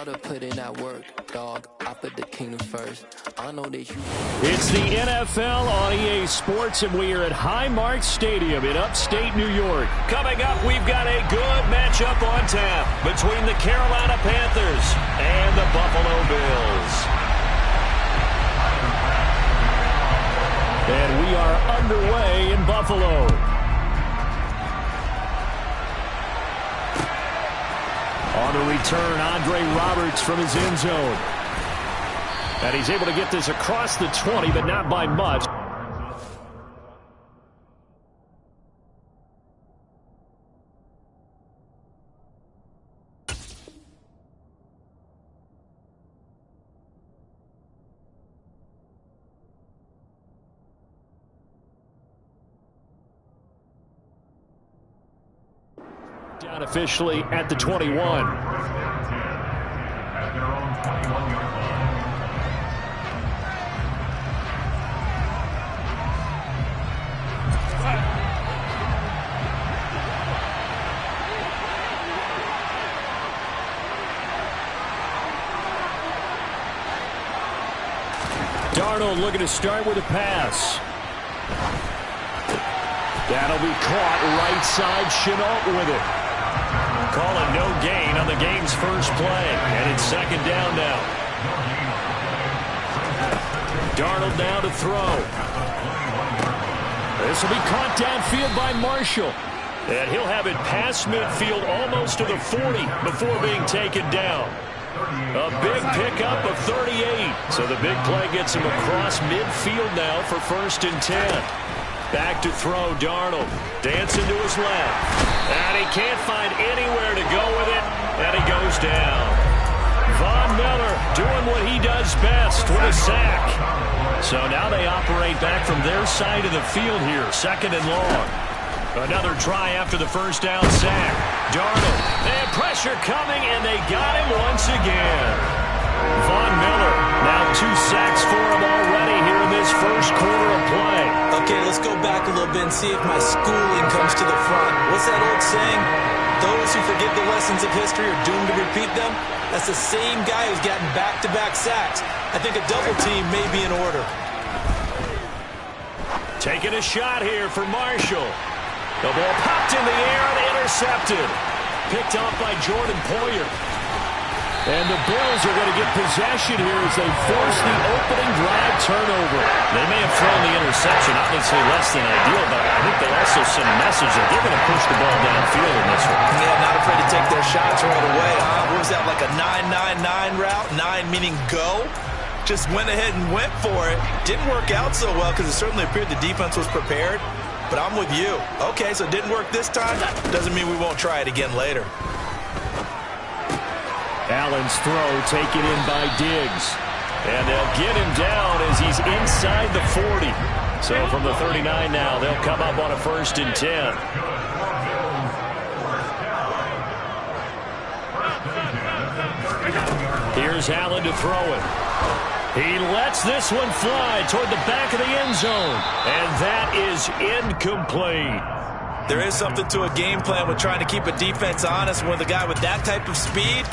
gotta put in that work, dog. I put the kingdom first. I know that you... It's the NFL on EA Sports, and we are at Highmark Stadium in upstate New York. Coming up, we've got a good matchup on tap between the Carolina Panthers and the Buffalo Bills. And we are underway in Buffalo. On the return, Andre Roberts from his end zone. And he's able to get this across the 20, but not by much. Down officially at the 21. Darnold looking to start with a pass. That'll be caught right side. Chenault with it. Calling no gain on the game's first play. And it's second down now. Darnold now to throw. This will be caught downfield by Marshall. And he'll have it past midfield almost to the 40 before being taken down. A big pickup of 38. So the big play gets him across midfield now for 1st and 10. Back to throw, Darnold. Dancing to his left. And he can't find anywhere to go with it. And he goes down. Von Miller doing what he does best with a sack. So now they operate back from their side of the field here. 2nd and long. Another try after the first down sack. Darnold. And pressure coming, and they got him once again. Von Miller, now 2 sacks for him already here in this first quarter of play. Okay, let's go back a little bit and see if my schooling comes to the front. What's that old saying? Those who forget the lessons of history are doomed to repeat them. That's the same guy who's gotten back-to-back sacks. I think a double team may be in order. Taking a shot here for Marshall. The ball popped in the air and intercepted. Picked off by Jordan Poyer. And the Bills are going to get possession here as they force the opening drive turnover. They may have thrown the interception, obviously less than ideal, but I think they'll also send a message that they're going to push the ball downfield in this one. Yeah, not afraid to take their shots right away, huh? What was that, like a 9-9-9 route? 9 meaning go? Just went ahead and went for it. Didn't work out so well because it certainly appeared the defense was prepared. But I'm with you. Okay, so it didn't work this time. Doesn't mean we won't try it again later. Allen's throw taken in by Diggs. And they'll get him down as he's inside the 40. So from the 39 now, they'll come up on a 1st and 10. Here's Allen to throw it. He lets this one fly toward the back of the end zone. And that is incomplete. There is something to a game plan with trying to keep a defense honest. With a guy with that type of speed,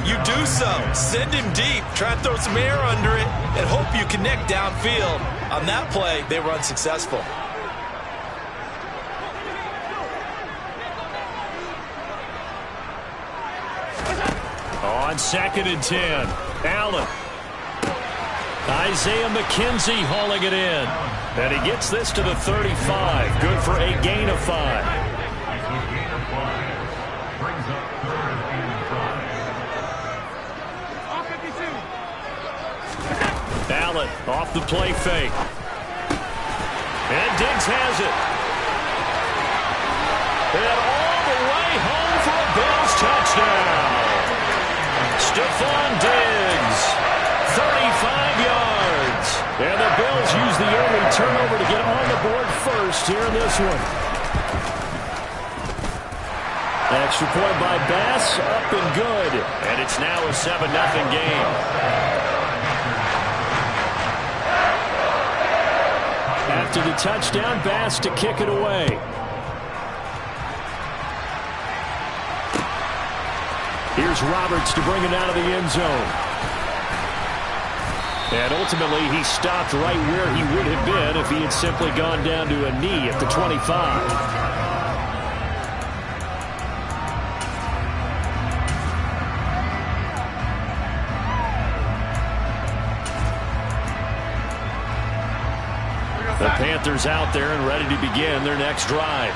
you do so. Send him deep, try and throw some air under it, and hope you connect downfield. On that play, they were unsuccessful. On 2nd and 10, Allen. Isaiah McKenzie hauling it in. And he gets this to the 35. Good for a gain of 5. Allen off the play fake. And Diggs has it. And all the way home for a Bills touchdown. Stephon Diggs, 35 yards. And the Bills use the early turnover to get on the board first here in this one. Extra point by Bass, up and good. And it's now a 7-0 game. After the touchdown, Bass to kick it away. Here's Roberts to bring it out of the end zone. And ultimately, he stopped right where he would have been if he had simply gone down to a knee at the 25. The Panthers out there and ready to begin their next drive.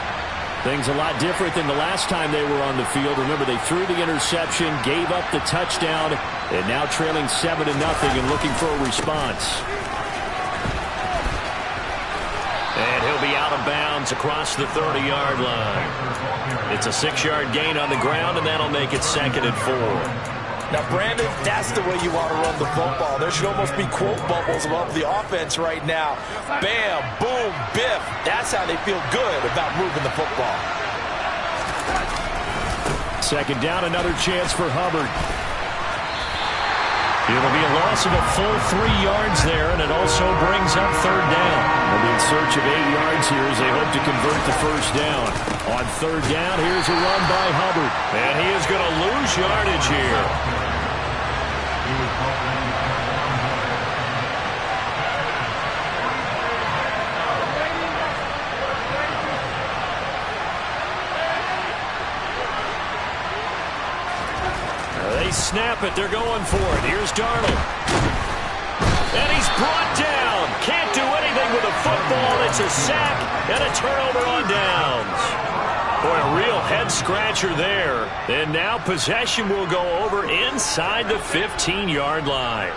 Things a lot different than the last time they were on the field. Remember, they threw the interception, gave up the touchdown, and now trailing 7-0 and looking for a response. And he'll be out of bounds across the 30-yard line. It's a 6-yard gain on the ground, and that'll make it 2nd and 4. Now, Brandon, that's the way you want to run the football. There should almost be quote bubbles above the offense right now. Bam, boom, biff. That's how they feel good about moving the football. 2nd down, another chance for Hubbard. It'll be a loss of a full 3 yards there, and it also brings up 3rd down. They'll be in search of 8 yards here as they hope to convert the 1st down. On 3rd down, here's a run by Hubbard. And he is going to lose yardage here. They snap it. They're going for it. Here's Darnold. And he's brought down. Can't do anything with a football. It's a sack and a turnover on downs. Boy, a real head-scratcher there. And now possession will go over inside the 15-yard line.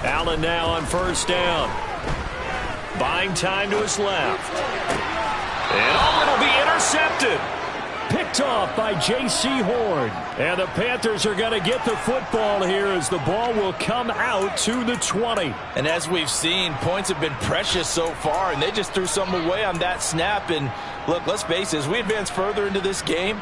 Allen now on 1st down. Buying time to his left. And it'll be intercepted. Picked off by J.C. Horn. And the Panthers are going to get the football here as the ball will come out to the 20. And as we've seen, points have been precious so far, and they just threw something away on that snap. And look, let's face it, as we advance further into this game,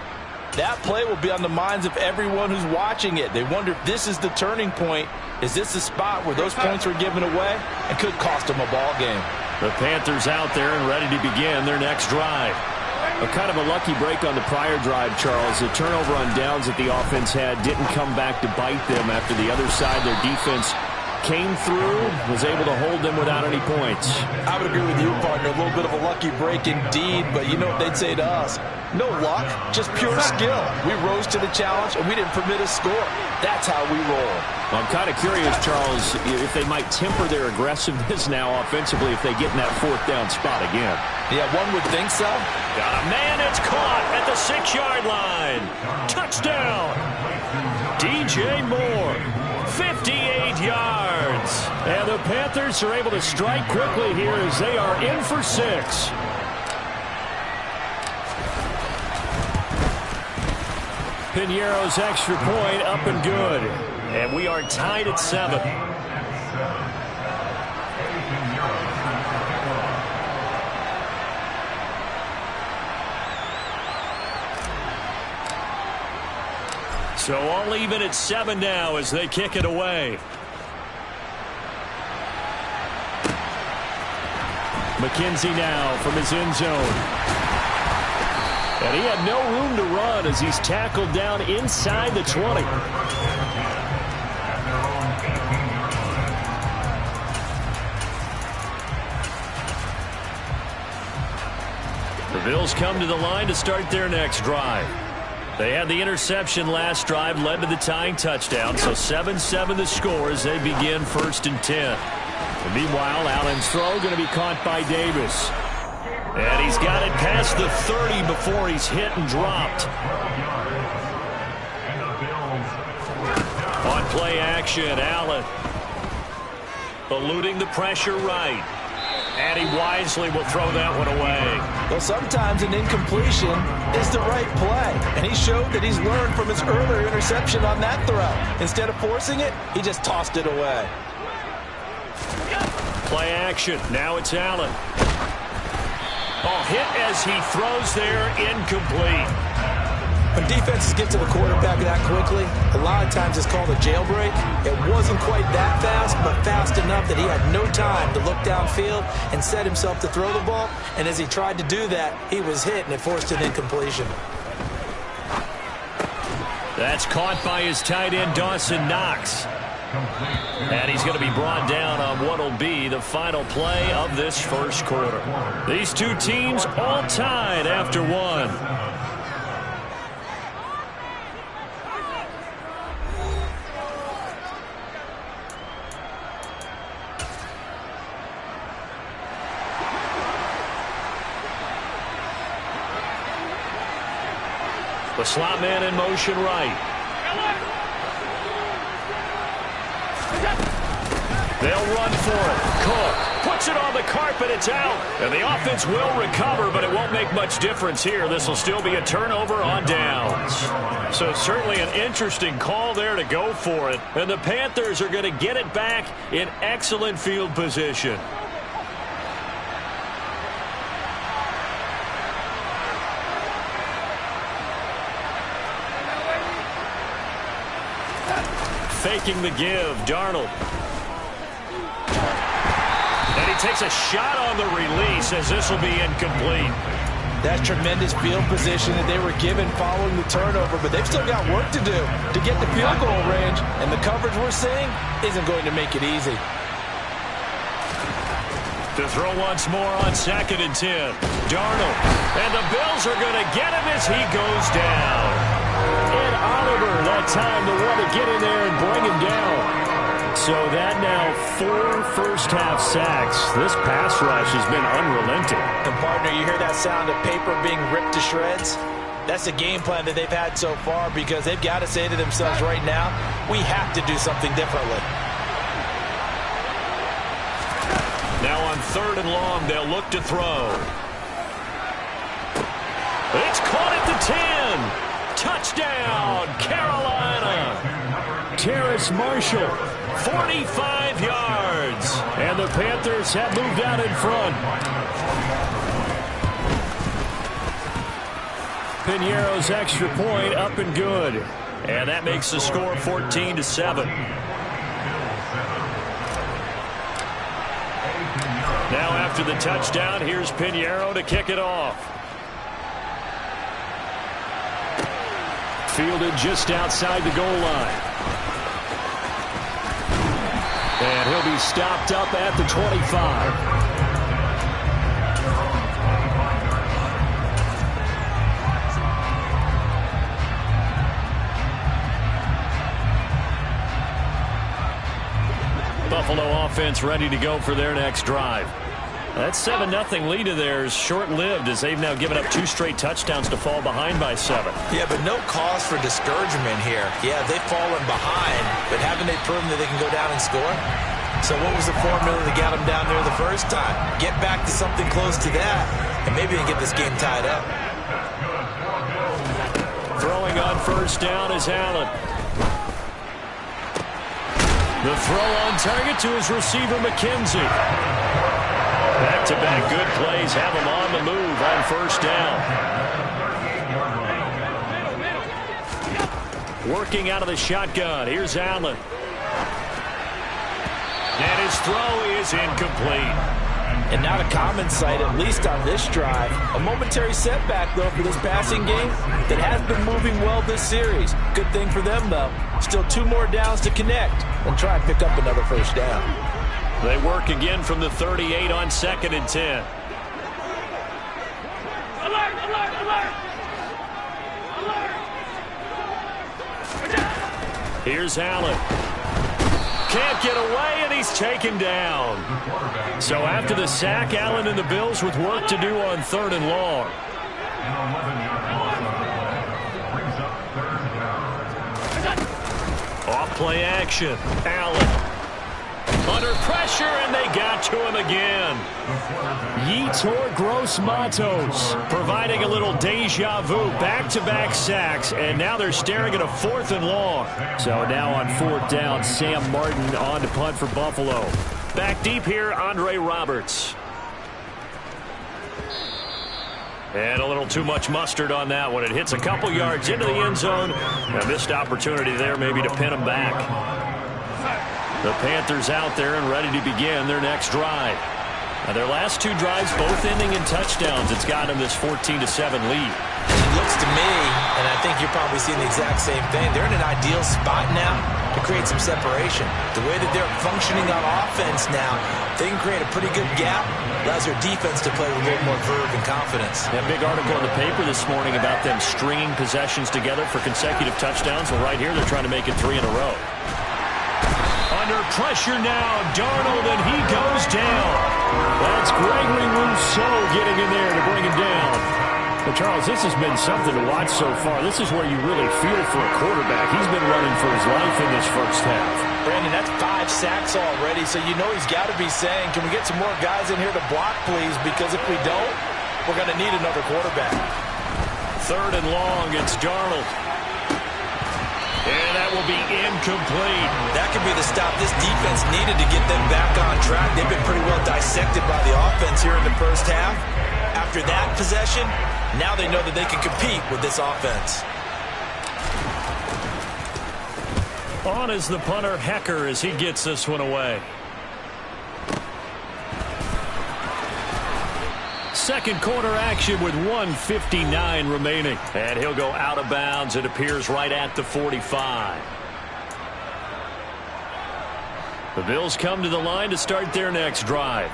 that play will be on the minds of everyone who's watching it. They wonder if this is the turning point. Is this the spot where those points were given away and could cost them a ball game? The Panthers out there and ready to begin their next drive. A kind of a lucky break on the prior drive, Charles. The turnover on downs that the offense had didn't come back to bite them after the other side. Their defense came through, was able to hold them without any points. I would agree with you, partner. A little bit of a lucky break indeed, but you know what they'd say to us? No luck, just pure skill. We rose to the challenge, and we didn't permit a score. That's how we roll. Well, I'm kind of curious, Charles, if they might temper their aggressiveness now offensively if they get in that 4th down spot again. Yeah, one would think so. Got a man, it's caught at the 6-yard line. Touchdown. DJ Moore, 58 yards. And the Panthers are able to strike quickly here as they are in for 6. Piñeiro's extra point up and good. And we are tied at 7. So all even at 7 now as they kick it away. McKenzie now from his end zone. And he had no room to run as he's tackled down inside the 20. The Bills come to the line to start their next drive. They had the interception last drive, led to the tying touchdown, so 7-7 the score as they begin 1st and 10. And meanwhile, Allen's throw going to be caught by Davis. And he's got it past the 30 before he's hit and dropped. On play action, Allen eluding the pressure right. And he wisely will throw that one away. Well, sometimes an incompletion is the right play. And he showed that he's learned from his earlier interception on that throw. Instead of forcing it, he just tossed it away. Play action. Now it's Allen. Oh, hit as he throws there, incomplete. When defenses get to the quarterback that quickly, a lot of times it's called a jailbreak. It wasn't quite that fast, but fast enough that he had no time to look downfield and set himself to throw the ball. And as he tried to do that, he was hit, and it forced an incompletion. That's caught by his tight end, Dawson Knox. And he's going to be brought down on what will be the final play of this first quarter. These two teams all tied after one. The slot man in motion right. They'll run for it. Cook puts it on the carpet. It's out. And the offense will recover, but it won't make much difference here. This will still be a turnover on downs. So certainly an interesting call there to go for it. And the Panthers are going to get it back in excellent field position. Faking the give, Darnold. And he takes a shot on the release as this will be incomplete. That's tremendous field position that they were given following the turnover, but they've still got work to do to get the field goal range, and the coverage we're seeing isn't going to make it easy. To throw once more on 2nd and 10. Darnold. And the Bills are going to get him as he goes down. And Oliver, that time, the one to get in there and bring him down. So that now 4 first-half sacks. This pass rush has been unrelenting. And, partner, you hear that sound of paper being ripped to shreds? That's a game plan that they've had so far because they've got to say to themselves right now, we have to do something differently. Now on 3rd and long, they'll look to throw. It's caught at the 10. Touchdown, Carolina. Terrace Marshall, 45 yards. And the Panthers have moved out in front. Piñeiro's extra point up and good. And that makes the score 14-7. Now after the touchdown, here's Piñeiro to kick it off. Fielded just outside the goal line. And he'll be stopped up at the 25. Buffalo offense ready to go for their next drive. That 7-0 lead of theirs short-lived as they've now given up 2 straight touchdowns to fall behind by 7. Yeah, but no cause for discouragement here. Yeah, they've fallen behind, but haven't they proven that they can go down and score? So what was the formula that got them down there the first time? Get back to something close to that, and maybe they can get this game tied up. Throwing on 1st down is Allen. The throw on target to his receiver, McKenzie. Back-to-back good plays have him on the move on 1st down. Working out of the shotgun. Here's Allen. And his throw is incomplete. And not a common sight, at least on this drive. A momentary setback, though, for this passing game that has been moving well this series. Good thing for them, though. Still 2 more downs to connect and try and pick up another 1st down. They work again from the 38 on 2nd and 10. Alert, alert, alert! Alert! Here's Allen. Can't get away, and he's taken down. So after the sack, Allen and the Bills with work to do on 3rd and long. Off play action. Allen. Under pressure, and they got to him again. Yetur Gross-Matos providing a little deja vu. Back-to-back sacks, and now they're staring at a 4th and long. So now on 4th down, Sam Martin on to punt for Buffalo. Back deep here, Andre Roberts. And a little too much mustard on that one. It hits a couple yards into the end zone. A missed opportunity there maybe to pin him back. The Panthers out there and ready to begin their next drive. Now their last two drives both ending in touchdowns. It's gotten them this 14-7 lead. It looks to me, and I think you're probably seeing the exact same thing, they're in an ideal spot now to create some separation. The way that they're functioning on offense now, they can create a pretty good gap. Allows their defense to play with a little more verve and confidence. That big article in the paper this morning about them stringing possessions together for consecutive touchdowns. Well, right here, they're trying to make it 3 in a row. Under pressure now, Darnold, and he goes down. That's Gregory Rousseau getting in there to bring him down. Well, Charles, this has been something to watch so far. This is where you really feel for a quarterback. He's been running for his life in this first half. Brandon, that's 5 sacks already, so you know he's got to be saying, can we get some more guys in here to block, please? Because if we don't, we're going to need another quarterback. 3rd and long, it's Darnold. And that will be incomplete. That could be the stop this defense needed to get them back on track. They've been pretty well dissected by the offense here in the first half. After that possession, now they know that they can compete with this offense. On is the punter, Hecker, as he gets this one away. Second quarter action with 1:59 remaining. And he'll go out of bounds. It appears right at the 45. The Bills come to the line to start their next drive.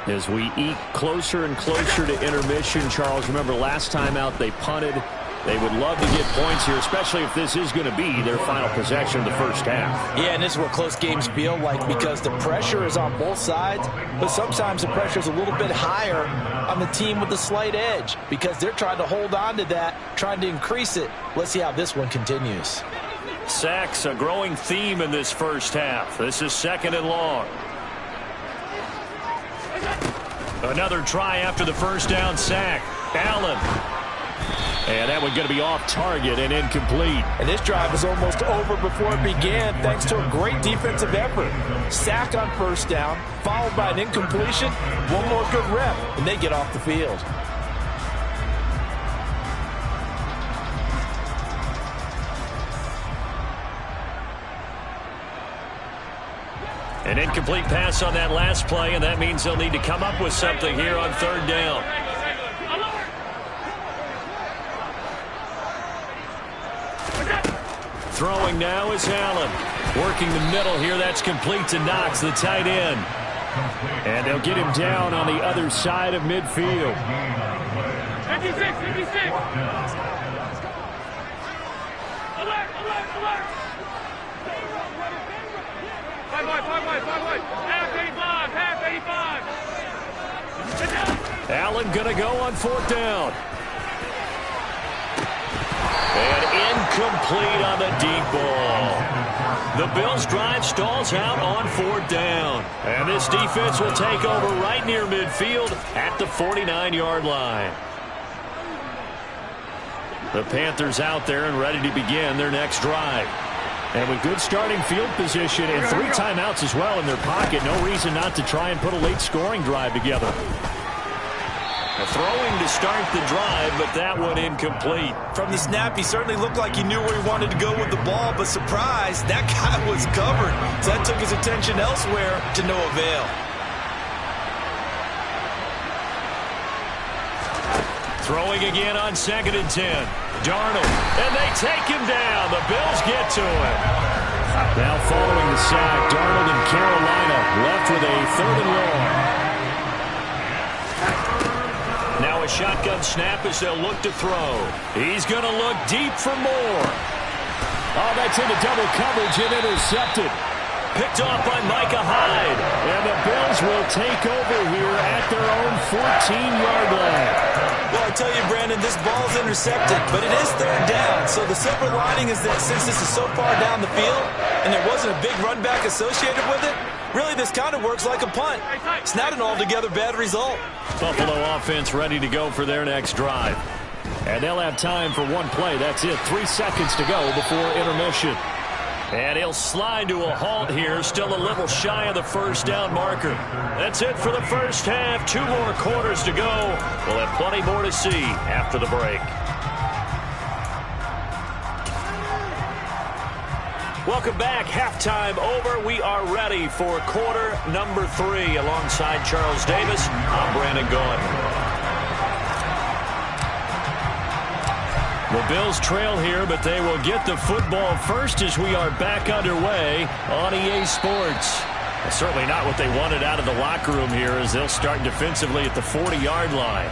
As we eke closer and closer to intermission, Charles, remember last time out they punted. They would love to get points here, especially if this is going to be their final possession of the first half. Yeah, and this is what close games feel like because the pressure is on both sides, but sometimes the pressure is a little bit higher on the team with the slight edge because they're trying to hold on to that, trying to increase it. Let's see how this one continues. Sacks, a growing theme in this first half. This is 2nd and long. Another try after the first down sack. Allen. And that one's going to be off target and incomplete. And this drive was almost over before it began thanks to a great defensive effort. Sack on first down, followed by an incompletion. One more good rep, and they get off the field. An incomplete pass on that last play, and that means they'll need to come up with something here on 3rd down. Throwing now is Allen. Working the middle here. That's complete to Knox, the tight end. And they'll get him down on the other side of midfield. 56. Alert. Five wide. Half 85. Allen going to go on 4th down. And incomplete on the deep ball. The Bills' drive stalls out on 4th down. And this defense will take over right near midfield at the 49-yard line. The Panthers out there and ready to begin their next drive. And with good starting field position and 3 timeouts as well in their pocket, no reason not to try and put a late scoring drive together. Throwing to start the drive, but that one incomplete. From the snap, he certainly looked like he knew where he wanted to go with the ball, but surprise, that guy was covered. So that took his attention elsewhere to no avail. Throwing again on 2nd and 10. Darnold, and they take him down. The Bills get to him. Now following the sack, Darnold and Carolina left with a 3rd and long. Now a shotgun snap as they'll look to throw. He's going to look deep for more. Oh, that's into double coverage and intercepted. Picked off by Micah Hyde. And the Bills will take over here at their own 14-yard line. Well, I tell you, Brandon, this ball's intercepted, but it is 3rd down. So the silver lining is that since this is so far down the field and there wasn't a big run back associated with it, really this kind of works like a punt. It's not an altogether bad result. Buffalo offense ready to go for their next drive. And they'll have time for one play. That's it. 3 seconds to go before intermission. And he'll slide to a halt here. Still a little shy of the first down marker. That's it for the first half. 2 more quarters to go. We'll have plenty more to see after the break. Welcome back. Halftime over. We are ready for quarter number 3. Alongside Charles Davis, I'm Brandon Gaudin. The Bills trail here, but they will get the football first as we are back underway on EA Sports. Certainly not what they wanted out of the locker room here as they'll start defensively at the 40-yard line.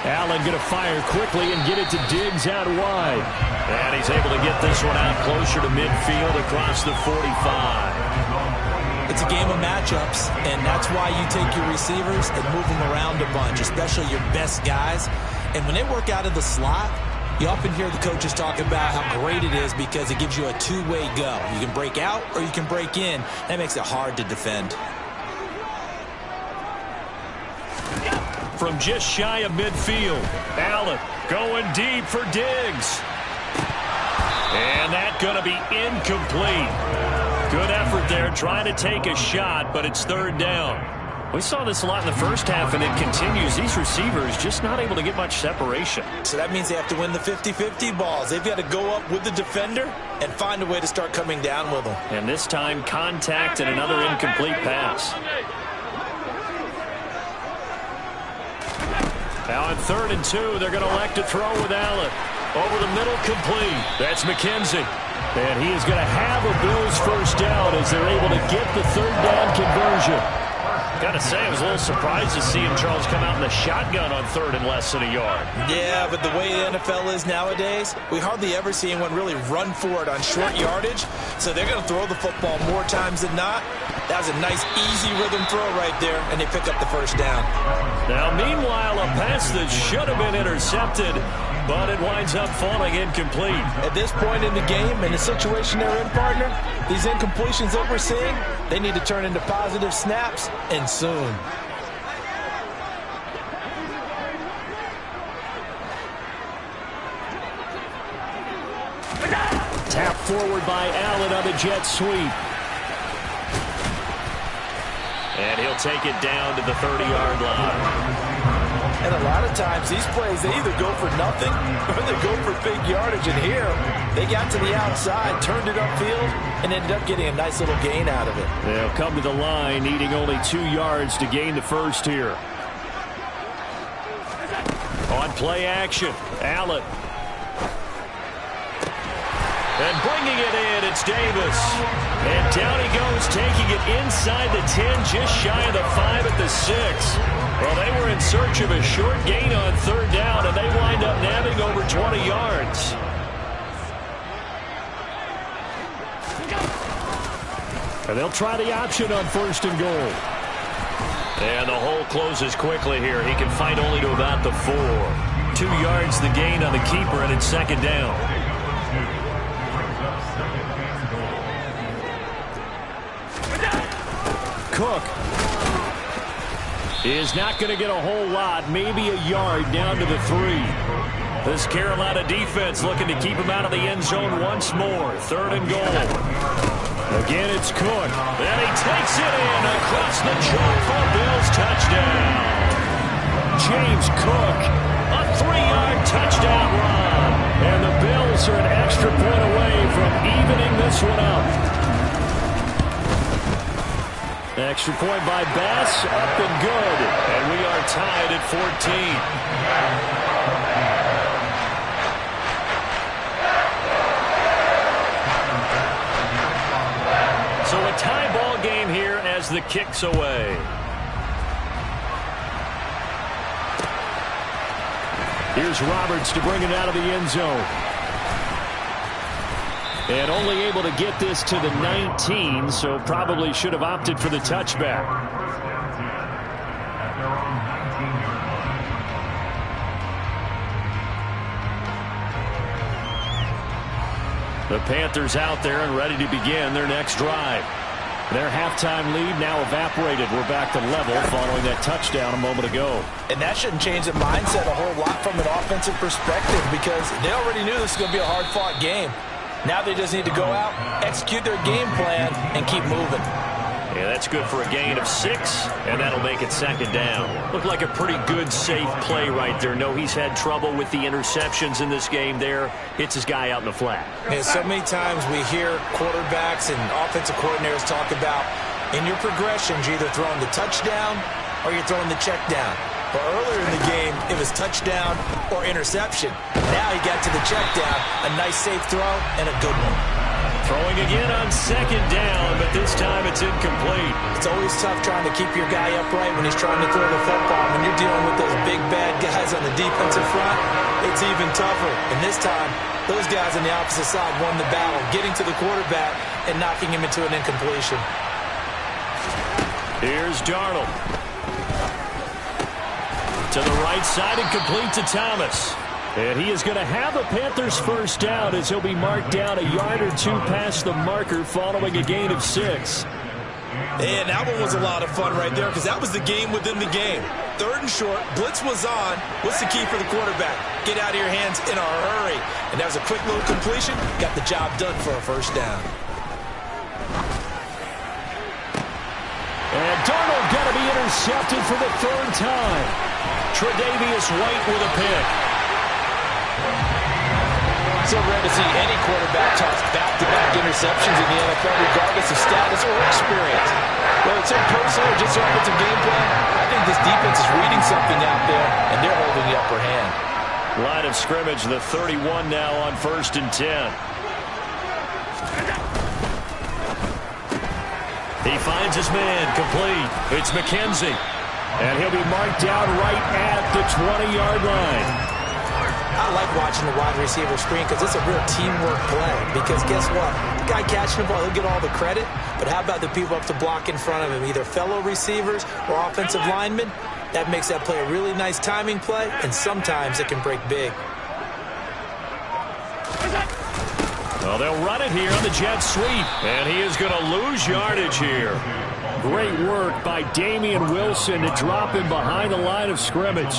Allen going to fire quickly and get it to Diggs out wide. And he's able to get this one out closer to midfield across the 45. It's a game of matchups, and that's why you take your receivers and move them around a bunch, especially your best guys. And when they work out of the slot, you often hear the coaches talk about how great it is because it gives you a two-way go. You can break out or you can break in. That makes it hard to defend. From just shy of midfield, Allen going deep for Diggs. And that's going to be incomplete. Good effort there, trying to take a shot, but it's third down. We saw this a lot in the first half, and it continues. These receivers just not able to get much separation. So that means they have to win the 50-50 balls. They've got to go up with the defender and find a way to start coming down with them. And this time, contact and another incomplete pass. Now on 3rd and 2, they're going to elect to throw with Allen. Over the middle, complete. That's McKenzie. And he is going to have a Bills first down as they're able to get the third down conversion. Got to say, I was a little surprised to see him, Charles, come out in the shotgun on 3rd and less than a yard. Yeah, but the way the NFL is nowadays, we hardly ever see anyone really run for it on short yardage. So they're going to throw the football more times than not. That was a nice, easy rhythm throw right there, and they pick up the first down. Now, meanwhile, a pass that should have been intercepted, but it winds up falling incomplete. At this point in the game, in the situation they're in, partner, these incompletions that we're seeing, they need to turn into positive snaps, and soon. Tap forward by Allen on the jet sweep. And he'll take it down to the 30-yard line. And a lot of times, these plays, they either go for nothing or they go for big yardage. And here, they got to the outside, turned it upfield, and ended up getting a nice little gain out of it. They'll come to the line, needing only 2 yards to gain the first here. On play action, Allen. And bringing it in, it's Davis. And down he goes, taking it inside the 10, just shy of the 5 at the 6. Well, they were in search of a short gain on 3rd down, and they wind up nabbing over 20 yards. And they'll try the option on 1st and goal. And the hole closes quickly here. He can fight only to about the 4. 2 yards the gain on the keeper, and it's 2nd down. Cook is not going to get a whole lot, maybe a yard down to the 3. This Carolina defense looking to keep him out of the end zone once more. 3rd and goal. Again, it's Cook. And he takes it in across the chalk for Bills touchdown. James Cook, a 3-yard touchdown run. And the Bills are an extra point away from evening this one up. Extra point by Bass, up and good. And we are tied at 14. So a tie ball game here as the kick's away. Here's Roberts to bring it out of the end zone. And only able to get this to the 19, so probably should have opted for the touchback. The Panthers out there and ready to begin their next drive. Their halftime lead now evaporated. We're back to level following that touchdown a moment ago. And that shouldn't change the mindset a whole lot from an offensive perspective because they already knew this was going to be a hard-fought game. Now they just need to go out, execute their game plan, and keep moving. Yeah, that's good for a gain of 6, and that'll make it 2nd down. Looked like a pretty good, safe play right there. No, he's had trouble with the interceptions in this game there. Hits his guy out in the flat. Man, so many times we hear quarterbacks and offensive coordinators talk about in your progressions, you're either throwing the touchdown or you're throwing the check down. But earlier in the game, it was touchdown or interception. Now he got to the check down, a nice safe throw, and a good one. Throwing again on 2nd down, but this time it's incomplete. It's always tough trying to keep your guy upright when he's trying to throw the football. When you're dealing with those big, bad guys on the defensive front, it's even tougher. And this time, those guys on the opposite side won the battle, getting to the quarterback and knocking him into an incompletion. Here's Darnold. To the right side and complete to Thomas. And he is going to have a Panthers 1st down as he'll be marked down a yard or 2 past the marker following a gain of 6. And that one was a lot of fun right there because that was the game within the game. 3rd and short, blitz was on. What's the key for the quarterback? Get out of your hands in a hurry. And that was a quick little completion. Got the job done for a 1st down. And Darnold got to be intercepted for the 3rd time. Tre'Davious White with a pick. So rare to see any quarterback toss back-to-back interceptions in the NFL, regardless of status or experience. Whether it's in personal or just offensive game plan, I think this defense is reading something out there, and they're holding the upper hand. Line of scrimmage, the 31 now on 1st and 10. He finds his man, complete. It's McKenzie. And he'll be marked down right at the 20-yard line. I like watching the wide receiver screen because it's a real teamwork play. Because guess what? The guy catching the ball, he'll get all the credit. But how about the people up to block in front of him, either fellow receivers or offensive linemen? That makes that play a really nice timing play, and sometimes it can break big. Well, they'll run it here on the jet sweep, and he is going to lose yardage here. Great work by Damian Wilson to drop him behind the line of scrimmage.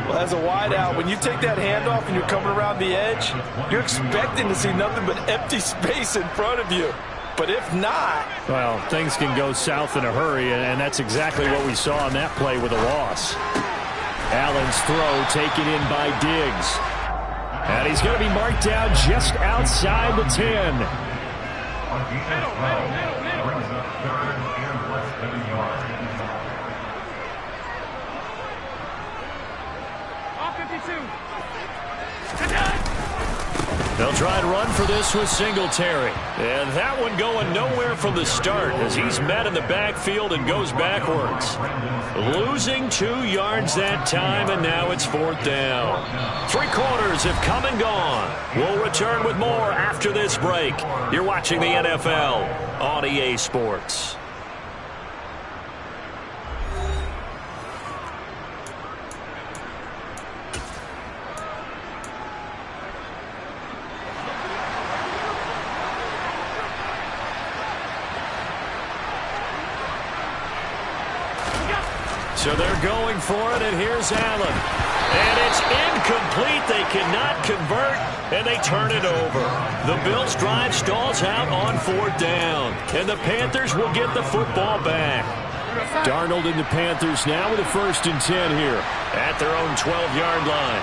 Well, as a wideout, when you take that handoff and you're coming around the edge, you're expecting to see nothing but empty space in front of you. But if not... Well, things can go south in a hurry, and that's exactly what we saw on that play with a loss. Allen's throw taken in by Diggs. And he's going to be marked down just outside the 10. They'll try and run for this with Singletary. And that one going nowhere from the start as he's met in the backfield and goes backwards. Losing 2 yards that time, and now it's 4th down. 3 quarters have come and gone. We'll return with more after this break. You're watching the NFL on EA Sports. So they're going for it, and here's Allen. And it's incomplete. They cannot convert, and they turn it over. The Bills' drive stalls out on 4th down, and the Panthers will get the football back. Darnold and the Panthers now with a 1st and 10 here at their own 12-yard line.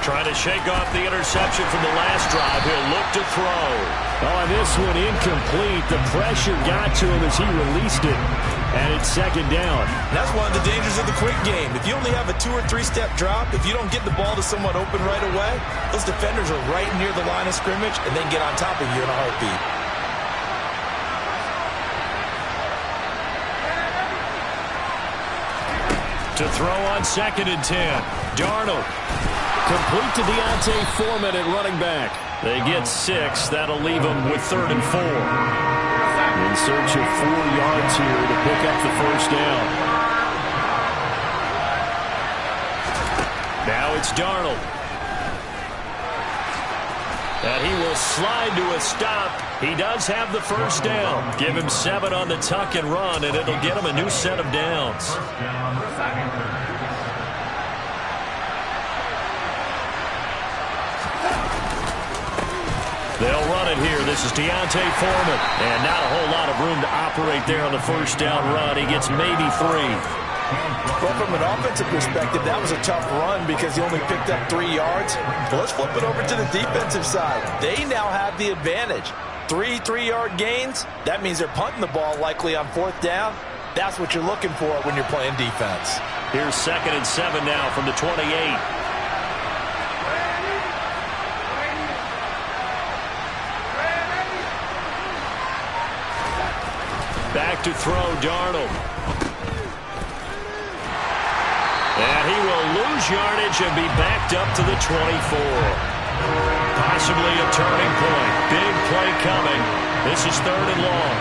Trying to shake off the interception from the last drive. He'll look to throw. Oh, and this one incomplete. The pressure got to him as he released it. And it's 2nd down. That's one of the dangers of the quick game. If you only have a 2- or 3-step drop, if you don't get the ball to someone open right away, those defenders are right near the line of scrimmage and then get on top of you in a heartbeat. To throw on 2nd and 10. Darnold. Complete to Deontay Foreman at running back. They get 6. That'll leave them with 3rd and 4. In search of 4 yards here to pick up the 1st down. Now it's Darnold. And he will slide to a stop. He does have the first down. Give him 7 on the tuck and run, and it'll get him a new set of downs. They'll run it here. This is Deontay Foreman. And not a whole lot of room to operate there on the first down run. He gets maybe 3. Well, from an offensive perspective, that was a tough run because he only picked up 3 yards. But let's flip it over to the defensive side. They now have the advantage. 3 3-yard gains. That means they're punting the ball likely on 4th down. That's what you're looking for when you're playing defense. Here's 2nd and 7 now from the 28. Back to throw, Darnold. And he will lose yardage and be backed up to the 24. Possibly a turning point. Big play coming. This is 3rd and long.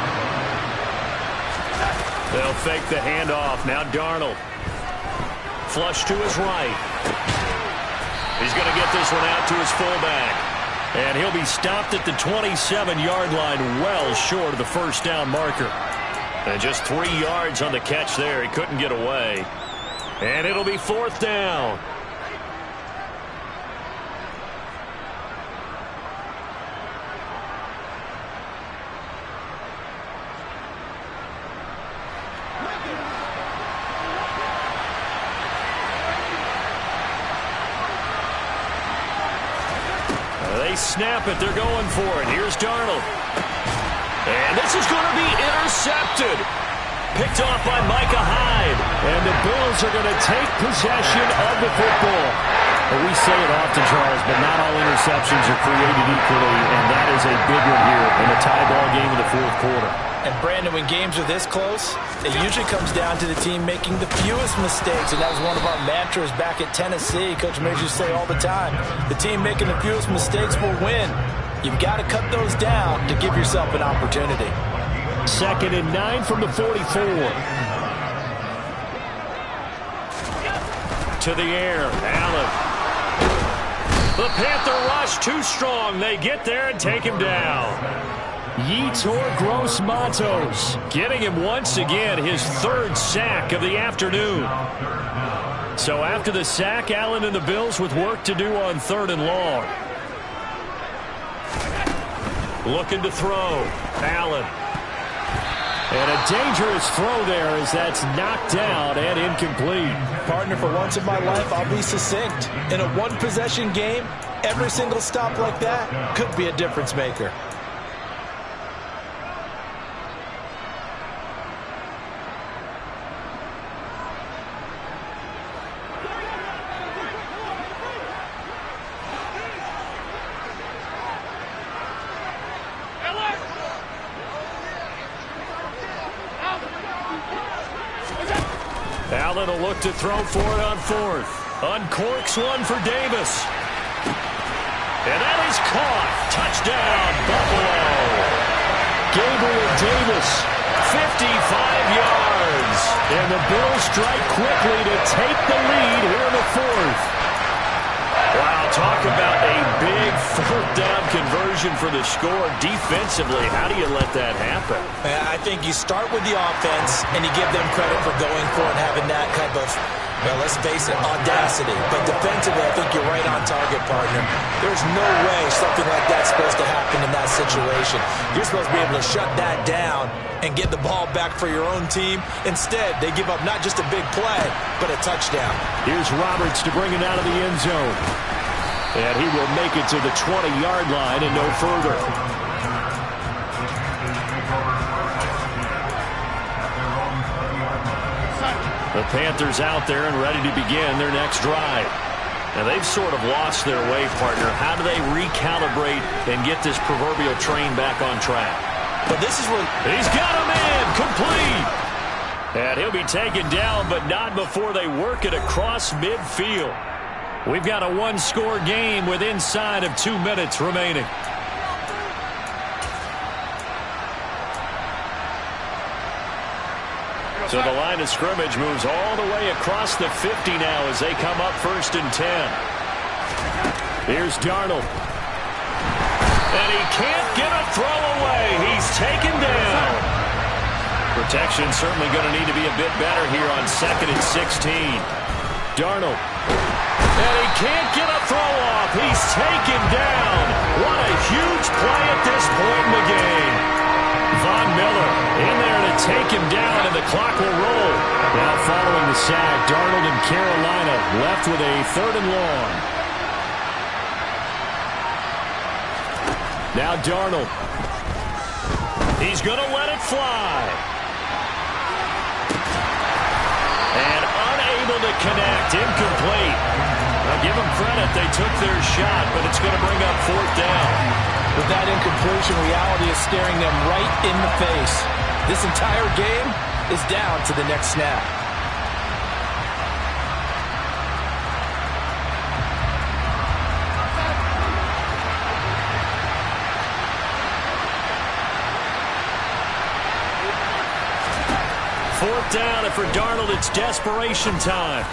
They'll fake the handoff. Now Darnold. Flush to his right. He's going to get this one out to his fullback. And he'll be stopped at the 27-yard line, well short of the first down marker. And just 3 yards on the catch there. He couldn't get away. And it'll be 4th down. They snap it. They're going for it. Here's Darnold. And this is going to be intercepted. Picked off by Micah Hyde. And the Bills are going to take possession of the football. Well, we say it often, Charles, but not all interceptions are created equally, and that is a big one here in a tie ball game in the 4th quarter. And, Brandon, when games are this close, it usually comes down to the team making the fewest mistakes, and that was one of our mantras back at Tennessee. Coach made you say all the time, the team making the fewest mistakes will win. You've got to cut those down to give yourself an opportunity. 2nd and 9 from the 44. To the air, Allen. The Panther rush too strong. They get there and take him down. Yetur Gross-Matos getting him once again his 3rd sack of the afternoon. So after the sack, Allen and the Bills with work to do on 3rd and long. Looking to throw. Allen. And a dangerous throw there as that's knocked down and incomplete. Partner, for once in my life, I'll be succinct. In a one-possession game, every single stop like that could be a difference maker. Allen will look to throw for it on 4th. Uncorks one for Davis. And that is caught. Touchdown, Buffalo. Gabriel Davis, 55 yards. And the Bills strike quickly to take the lead here in the 4th. Wow, talk about a big 4th down conversion for the score. Defensively, how do you let that happen? I think you start with the offense, and you give them credit for going for it and having that type of, well, let's face it, audacity. But defensively, I think you're right on target, partner. There's no way something like that's supposed to happen in that situation. You're supposed to be able to shut that down and get the ball back for your own team. Instead, they give up not just a big play, but a touchdown. Here's Roberts to bring it out of the end zone. And he will make it to the 20-yard line and no further. The Panthers out there and ready to begin their next drive. And they've sort of lost their way, partner. How do they recalibrate and get this proverbial train back on track? But this is where he's got him in, complete. And he'll be taken down, but not before they work it across midfield. We've got a one-score game with inside of 2 minutes remaining. So the line of scrimmage moves all the way across the 50 now as they come up 1st and 10. Here's Darnold. And he can't get a throw away. He's taken down. Protection certainly going to need to be a bit better here on 2nd and 16. Darnold. And he can't get a throw off. He's taken down. What a huge play at this point in the game. Von Miller in there to take him down, and the clock will roll. Now following the sack, Darnold and Carolina left with a 3rd and long. Now Darnold. He's going to let it fly. And unable to connect. Incomplete. Now give them credit. They took their shot, but it's going to bring up 4th down. With that incompletion, reality is staring them right in the face. This entire game is down to the next snap. Fourth down, and for Darnold, it's desperation time.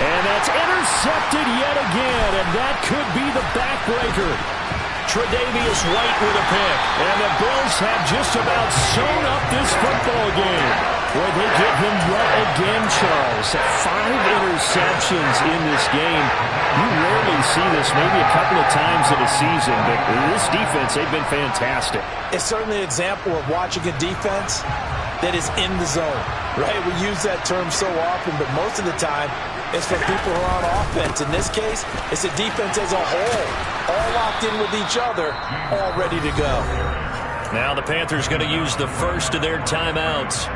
And that's intercepted yet again, and that could be the backbreaker. Tre'Davious White with a pick, and the Bills have just about sewn up this football game. Boy, they get him yet again, Charles. 5 interceptions in this game. You rarely see this, maybe a couple of times in a season, but this defense, they've been fantastic. It's certainly an example of watching a defense that is in the zone, right? We use that term so often, but most of the time, it's for people who are on offense. In this case, it's a defense as a whole, all locked in with each other, all ready to go. Now the Panthers going to use the first of their timeouts,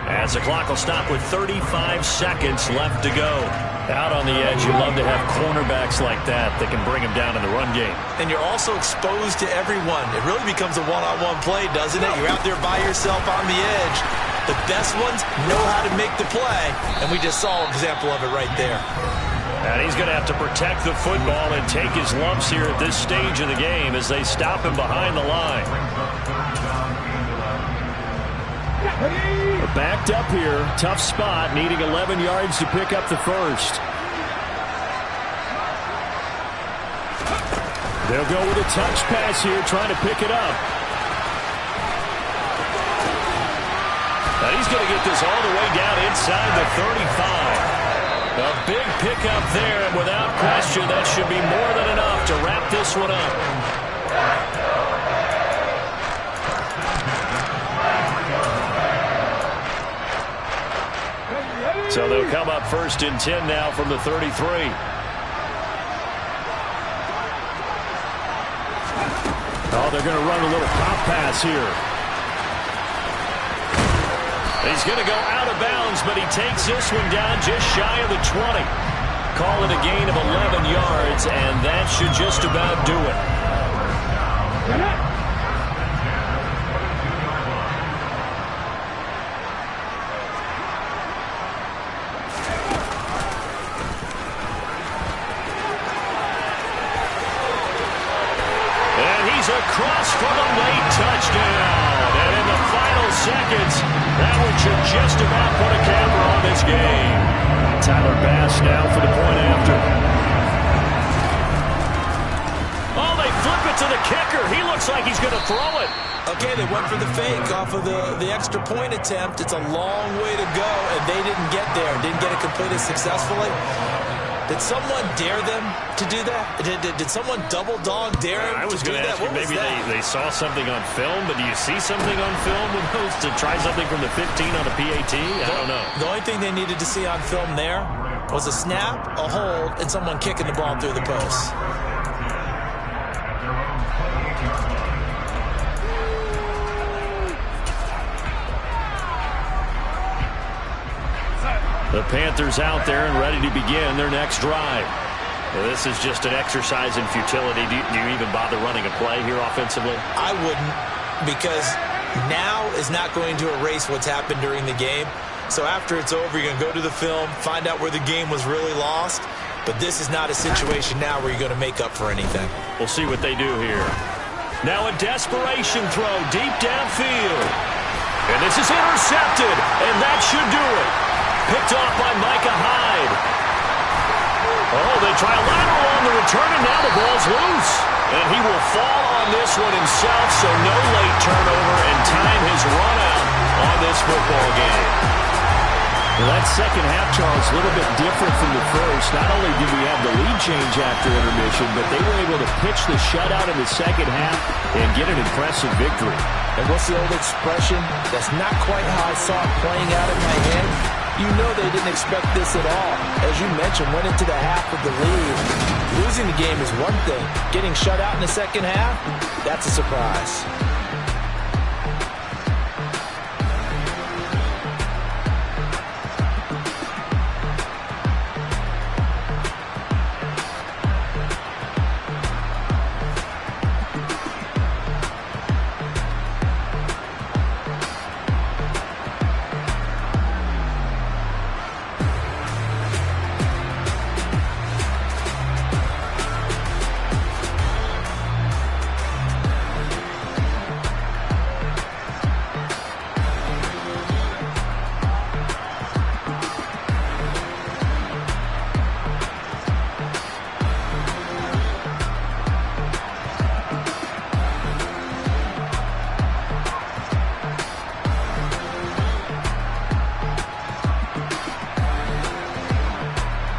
as the clock will stop with 35 seconds left to go. Out on the edge, you love to have cornerbacks like that can bring them down in the run game. And you're also exposed to everyone. It really becomes a one-on-one play, doesn't it? You're out there by yourself on the edge. The best ones know how to make the play, and we just saw an example of it right there. And he's going to have to protect the football and take his lumps here at this stage of the game as they stop him behind the line. We're backed up here. Tough spot, needing 11 yards to pick up the first. They'll go with a touch pass here, trying to pick it up. And he's going to get this all the way down inside the 35. A big pickup there, and without question, that should be more than enough to wrap this one up. So they'll come up 1st and 10 now from the 33. Oh, they're going to run a little pop pass here. He's going to go out of bounds, but he takes this one down just shy of the 20. Call it a gain of 11 yards, and that should just about do it. And he's across for the late touchdown. And in the final seconds, that one should just about put a camera on this game. Tyler Bass now for the point after. Oh, they flip it to the kicker. He looks like he's going to throw it. Okay, they went for the fake off of the extra point attempt. It's a long way to go, and they didn't get there. Didn't get it completed successfully. Did someone dare them to do that? Did someone double dog dare them I was to do going to that? ask you, maybe they saw something on film, but do you see something on film with those to try something from the 15 on a PAT? I don't know. The only thing they needed to see on film there was a snap, a hold, and someone kicking the ball through the post. The Panthers out there and ready to begin their next drive. Well, this is just an exercise in futility. Do you even bother running a play here offensively? I wouldn't, because now is not going to erase what's happened during the game. So after it's over, you're going to go to the film, find out where the game was really lost. But this is not a situation now where you're going to make up for anything. We'll see what they do here. Now a desperation throw deep downfield. And this is intercepted, and that should do it. Picked off by Micah Hyde. Oh, they try a lateral on the return, and now the ball's loose. And he will fall on this one himself, so no late turnover, and time has run out on this football game. Well, that second half, Charles, a little bit different from the first. Not only did we have the lead change after intermission, but they were able to pitch the shutout in the second half and get an impressive victory. And what's the old expression? That's not quite how I saw it playing out in my head. You know they didn't expect this at all. As you mentioned, went into the half with the lead. Losing the game is one thing. Getting shut out in the second half, that's a surprise.